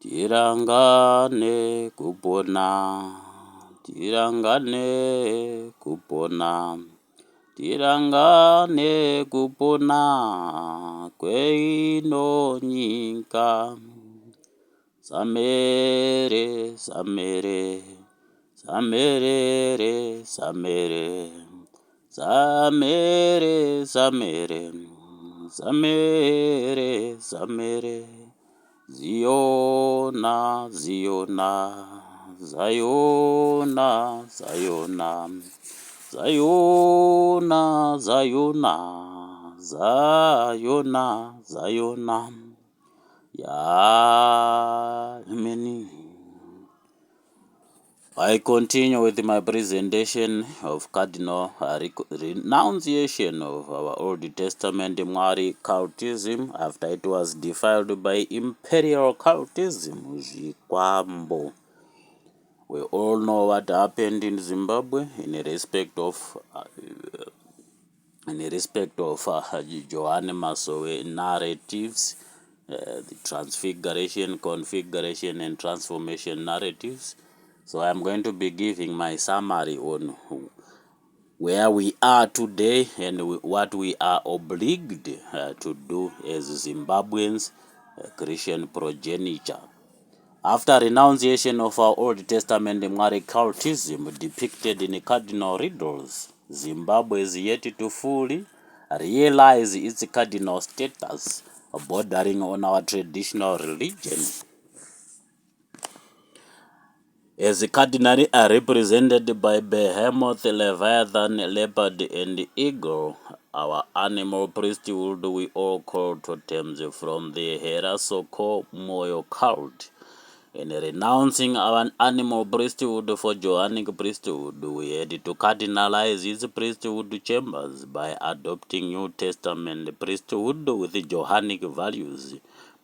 tirangane kupona, tirangane kupona, tirangane kupona kweino nyika. Samere, samere, samerere, samere, samere, samere, samere, samere. Ziona, Ziona, Ziona, Ziona, Ziona, Ziona, Ziona, Ziona. Yeah, many. I continue with my presentation of cardinal renunciation of our Old Testament Mwari cultism after it was defiled by imperial cultism. Zikwambo. We all know what happened in Zimbabwe in respect of Johane Masowe narratives, the transfiguration, configuration, and transformation narratives. So I'm going to be giving my summary on where we are today and what we are obliged to do as Zimbabweans, Christian progeniture. After renunciation of our Old Testament Mwari cultism depicted in cardinal riddles, Zimbabwe is yet to fully realize its cardinal status, bordering on our traditional religion. As cardinally are represented by behemoth, leviathan, leopard, and eagle, our animal priesthood we all call totems from the Herasoko Moyo cult. In renouncing our animal priesthood for Johanic priesthood, we had to cardinalize his priesthood chambers by adopting New Testament priesthood with Johanic values,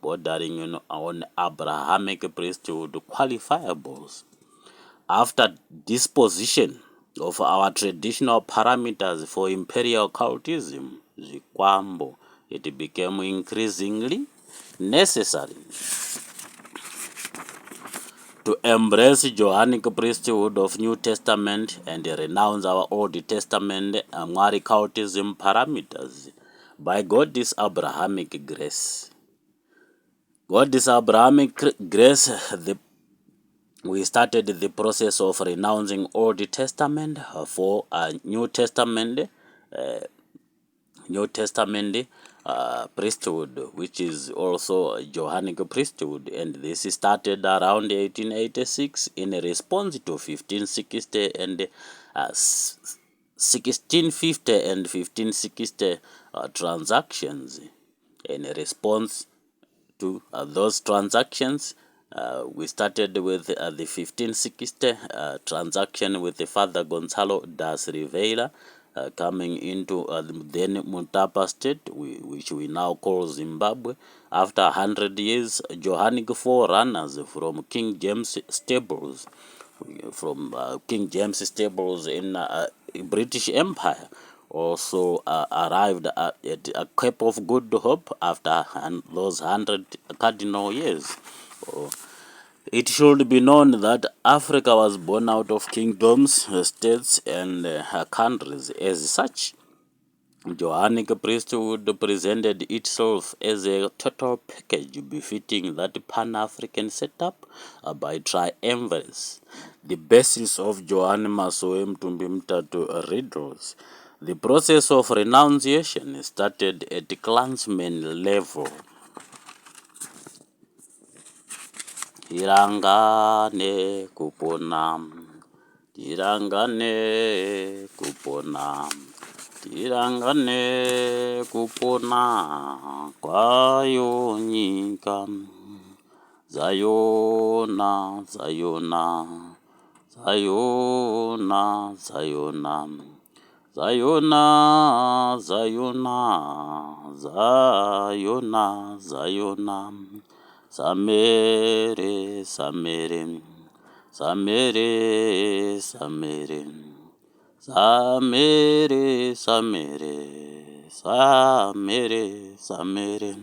bordering on Abrahamic priesthood qualifiables. After disposition of our traditional parameters for imperial cultism, Zikwambo, it became increasingly necessary to embrace Johanic priesthood of New Testament and renounce our Old Testament Mwari cultism parameters by God's Abrahamic grace. God's Abrahamic grace, we started the process of renouncing Old Testament for New Testament priesthood, which is also a Johanic priesthood, and this started around 1886 in response to 1560 and 1650 and 1560 transactions. In response to those transactions, we started with the 1560 transaction with the Father Gonzalo das Rivera, coming into then Mutapa state, which we now call Zimbabwe. After 100 years, Johanic forerunners from King James stables, in British Empire, also arrived at a Cape of Good Hope after those 100 cardinal years. It should be known that Africa was born out of kingdoms, states, and countries. As such, Johanic priesthood presented itself as a total package befitting that Pan-African setup by triumvirs. The basis of Johane Masowe Mtumbimtatu riddles. The process of renunciation started at the clansman level. Tirangane kupona, tirangane kupona, tirangane kupona kwayo nyika. Zayona, Zayona, Zayona, Zayona, Zayona, Zayona, Zayona, Zayona. Samere, Samere, Samere, Samere, Samere, Samere, Samere, Samere.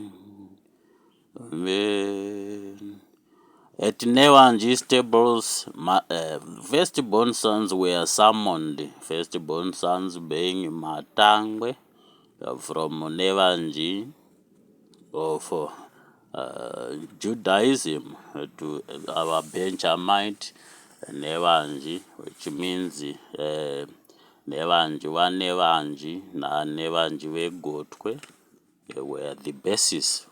Amen. At Newanji stables, firstborn sons were summoned, firstborn sons being Matangwe from Newanji of Judaism to our Benjamite Newanji, which means Newanji wa Newanji na Newanji we Gotwe were the basis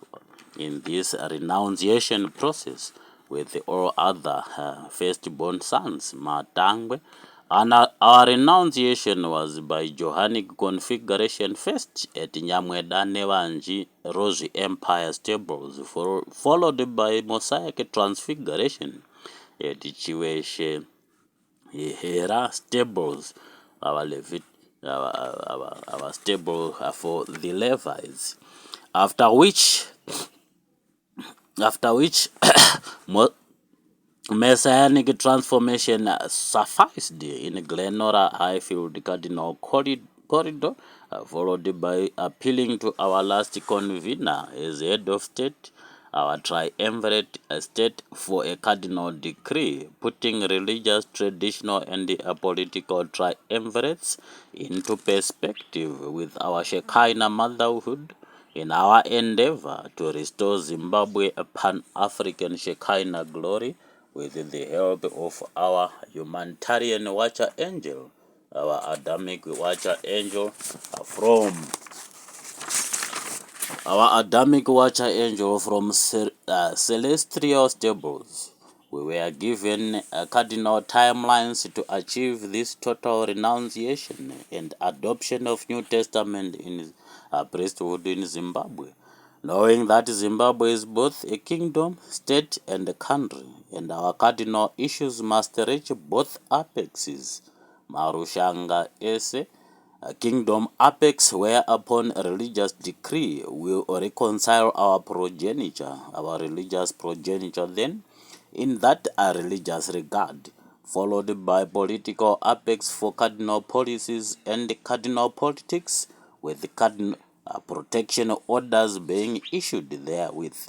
in this renunciation process with all other firstborn sons, Matangwe. And our renunciation was by Johanic configuration first at Nyamweda Newanji Rose Empire stables, followed by Mosaic transfiguration at Chiweshe Hera stables, our our stable for the Levites. After which Messianic transformation sufficed in Glenora Highfield Cardinal Corridor, followed by appealing to our last convener as head of state, our triumvirate state, for a cardinal decree, putting religious, traditional, and political triumvirates into perspective with our Shekinah motherhood in our endeavor to restore Zimbabwe a Pan-African Shekinah glory with the help of our humanitarian watcher angel, our Adamic watcher angel from celestial stables. We were given cardinal timelines to achieve this total renunciation and adoption of New Testament in priesthood in Zimbabwe, knowing that Zimbabwe is both a kingdom, state, and a country, and our cardinal issues must reach both apexes. Marushanga ese, a kingdom apex whereupon a religious decree will reconcile our progeniture, our religious progeniture then, in that a religious regard, followed by political apex for cardinal policies and cardinal politics, with the cardinal protection orders being issued therewith,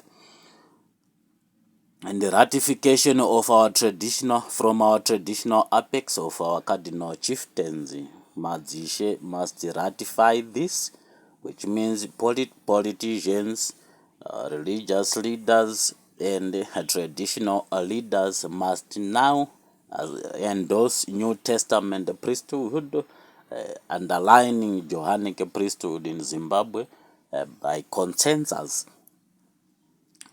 and the ratification of our traditional apex of our cardinal chieftains. Madzishe must ratify this, which means politicians, religious leaders, and traditional leaders must now endorse New Testament priesthood, underlining Johanic priesthood in Zimbabwe by consensus.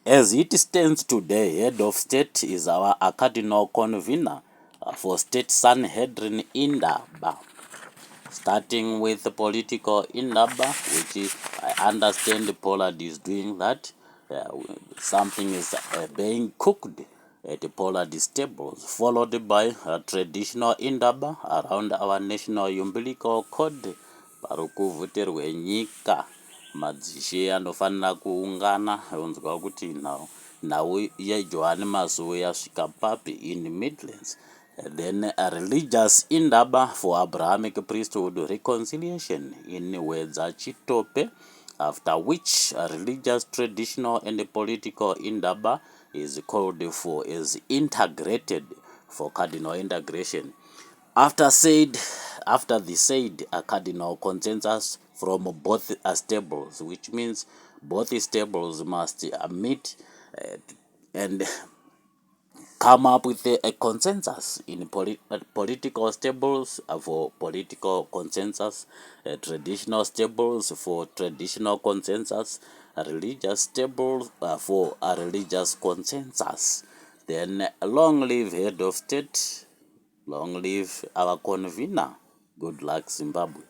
As it stands today, head of state is our cardinal convener for state Sanhedrin Indaba, starting with the political Indaba, which I understand Pollard is doing that. Something is being cooked at the Pollard stables, followed by a traditional Indaba around our national umbilical cord. Parukuvuterwe nyika madzishe anofanira kuungana unzwa kuti nhau yaJohane Masowe yasvika papi in Midlands. Then a religious indaba for Abrahamic priesthood reconciliation in Wedza Chitope, after which a religious, traditional, and political indaba is called for as integrated for cardinal integration. After the said a cardinal consensus from both stables, which means both stables must meet and come up with a consensus in political stables for political consensus, traditional stables for traditional consensus, religious stables for a religious consensus. Then long live head of state, long live our convener. Good luck, Zimbabwe.